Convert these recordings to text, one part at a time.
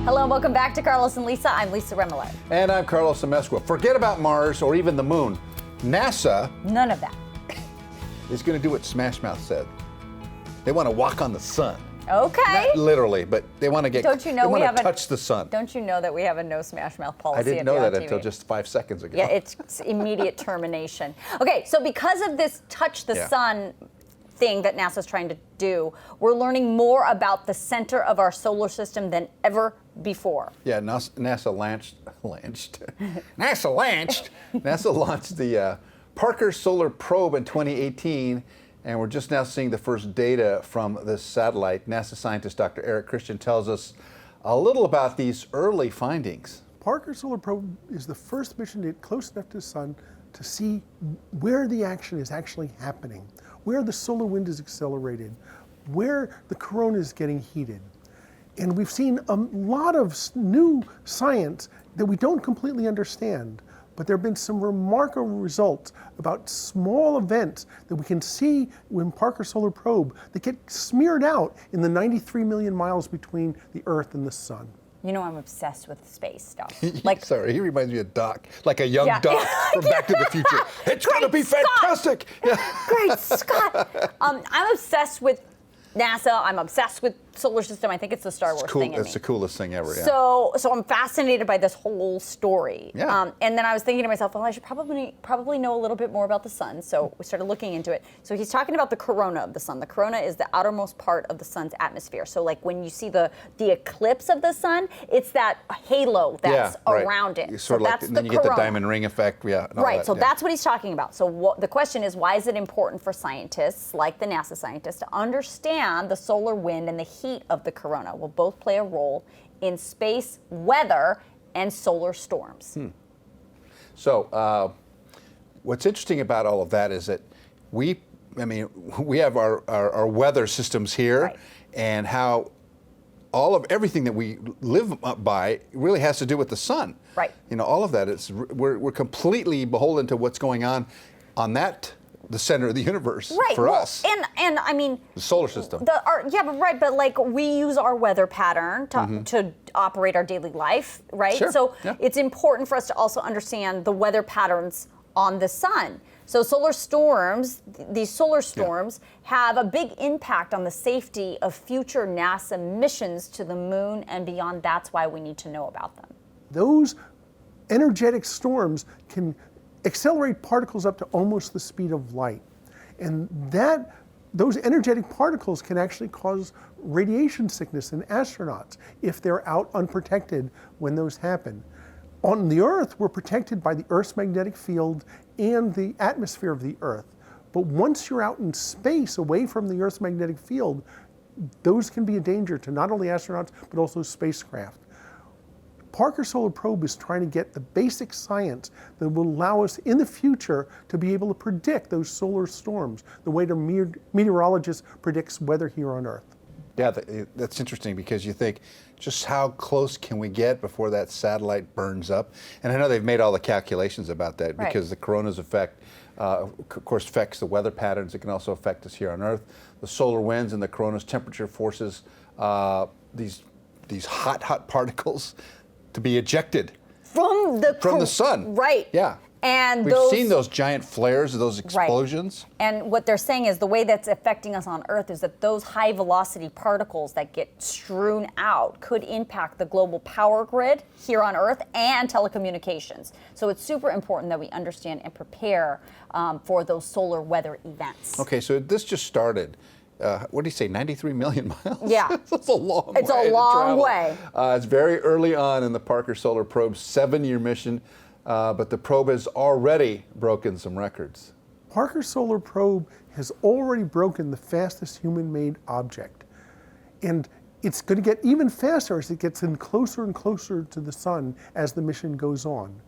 Hello and welcome back to Carlos and Lisa. I'm Lisa Remillard. And I'm Carlos Amesqua. Forget about Mars or even the moon. NASA None of that. is going to do what Smash Mouth said. They want to walk on the sun. Okay. Not literally, but they want to get. Don't you know they we want have to touch the sun. Don't you know that we have a no Smash Mouth policy? I didn't at know that BeondTV? until just 5 seconds ago. Yeah, it's immediate termination. Okay, so because of this touch the sun thing that NASA's trying to do, we're learning more about the center of our solar system than ever before. Yeah, NASA launched the Parker Solar Probe in 2018, and we're just now seeing the first data from this satellite. NASA scientist Dr. Eric Christian tells us a little about these early findings. Parker Solar Probe is the first mission to get close enough to the sun to see where the action is actually happening, where the solar wind is accelerated, where the corona is getting heated. And we've seen a lot of new science that we don't completely understand, but there have been some remarkable results about small events that we can see in Parker Solar Probe that get smeared out in the 93 million miles between the Earth and the sun. You know, I'm obsessed with space stuff. Sorry, he reminds me of Doc, like a young Doc from Back to the Future. It's going to be fantastic. Great Scott. I'm obsessed with NASA. I'm obsessed with solar system. I think it's the Star Wars thing in me. It's the coolest thing ever. Yeah. So I'm fascinated by this whole story. Yeah. And then I was thinking to myself, well, I should probably know a little bit more about the sun. So we started looking into it. So he's talking about the corona of the sun. The corona is the outermost part of the sun's atmosphere. So like when you see the eclipse of the sun, it's that halo that's around it. Sort of like, and then you get the diamond ring effect. Yeah. Right. So that's what he's talking about. So the question is, why is it important for scientists like the NASA scientists to understand the solar wind and the heat of the corona will both play a role in space weather and solar storms? So what's interesting about all of that is that we have our weather systems here, and how everything that we live by really has to do with the sun. Right. You know, all of that is we're completely beholden to what's going on the center of the universe for us. And I mean, the solar system. But like we use our weather pattern to operate our daily life, right? Sure. So it's important for us to also understand the weather patterns on the sun. So these solar storms have a big impact on the safety of future NASA missions to the moon and beyond. That's why we need to know about them. Those energetic storms can accelerate particles up to almost the speed of light. And those energetic particles can actually cause radiation sickness in astronauts if they're out unprotected when those happen. On the Earth, we're protected by the Earth's magnetic field and the atmosphere of the Earth. But once you're out in space, away from the Earth's magnetic field, those can be a danger to not only astronauts, but also spacecraft. Parker Solar Probe is trying to get the basic science that will allow us in the future to be able to predict those solar storms, the way the meteorologist predicts weather here on Earth. Yeah, that's interesting, because you think, just how close can we get before that satellite burns up? And I know they've made all the calculations about that, because the corona's effect, of course, affects the weather patterns. It can also affect us here on Earth. The solar winds and the corona's temperature forces these hot particles to be ejected from the sun. Right. Yeah. And we've seen those giant flares, those explosions. Right. And what they're saying is the way that's affecting us on Earth is that those high velocity particles that get strewn out could impact the global power grid here on Earth and telecommunications. So it's super important that we understand and prepare for those solar weather events. Okay, so this just started. What do you say, 93 million miles? Yeah. That's a long way. It's a long way. It's very early on in the Parker Solar Probe's 7-year mission, but the probe has already broken some records. Parker Solar Probe has already broken the fastest human-made object. And it's going to get even faster as it gets in closer and closer to the sun as the mission goes on.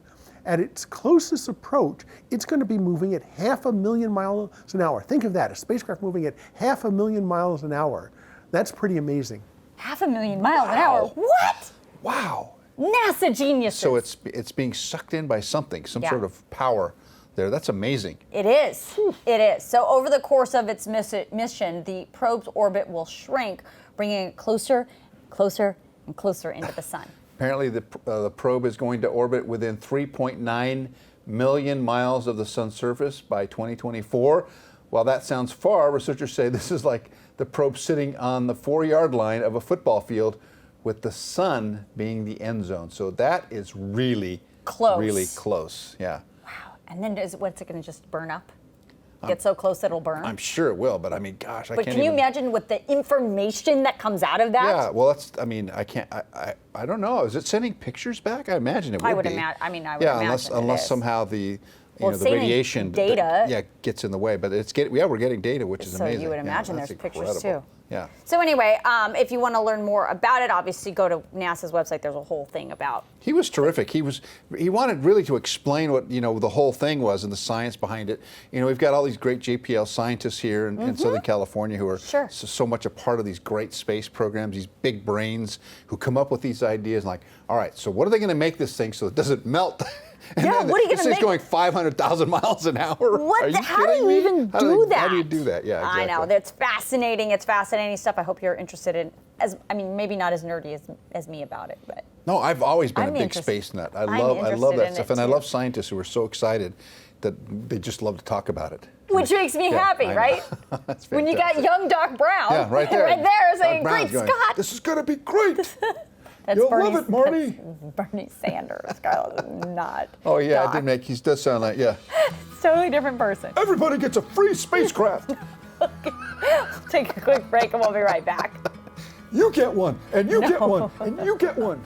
At its closest approach, it's going to be moving at 500,000 miles an hour. Think of that, a spacecraft moving at 500,000 miles an hour. That's pretty amazing. 500,000 miles an hour? What? Wow. NASA geniuses. So it's being sucked in by something, some sort of power there. That's amazing. It is. It is. So over the course of its mission, the probe's orbit will shrink, bringing it closer and closer into the sun. Apparently, the probe is going to orbit within 3.9 million miles of the sun's surface by 2024. While that sounds far, researchers say this is like the probe sitting on the 4-yard line of a football field with the sun being the end zone. So that is really close. Really close, yeah. Wow. And then what's it going to just burn up? Get so close that it'll burn? I'm sure it will, but I mean, gosh, But can you imagine what the information that comes out of that? Yeah, well, I don't know. Is it sending pictures back? I imagine it would be. I would imagine unless it is. somehow the Well, it's the saving radiation data. gets in the way. But we're getting data, which is So amazing. you would Yeah, imagine that's there's pictures incredible. too. Yeah. So anyway, if you want to learn more about it, obviously go to NASA's website. There's a whole thing about. He was terrific. He wanted really to explain what the whole thing was and the science behind it. We've got all these great JPL scientists here in Southern California who are so much a part of these great space programs. These big brains who come up with these ideas. Like, all right, so what are they going to make this thing so it doesn't melt? And yeah, what are you going to make? It's going 500,000 miles an hour. What? How do you even do that? How do you do that? Yeah, exactly. I know. That's fascinating. It's fascinating stuff. I hope you're interested in, maybe not as nerdy as me about it, but. No, I've always been a big space nut. I love that stuff. And I love scientists who are so excited that they just love to talk about it. Which makes me happy, right? That's when you got young Doc Brown, right there, saying, "Great Scott, this is going to be great." You'll love it, Marty. That's Bernie Sanders. Scarlett is not. Oh yeah, Doc. he does sound like It's a totally different person. Everybody gets a free spacecraft. Take a quick break and we'll be right back. You get one, and you get one, and you get one.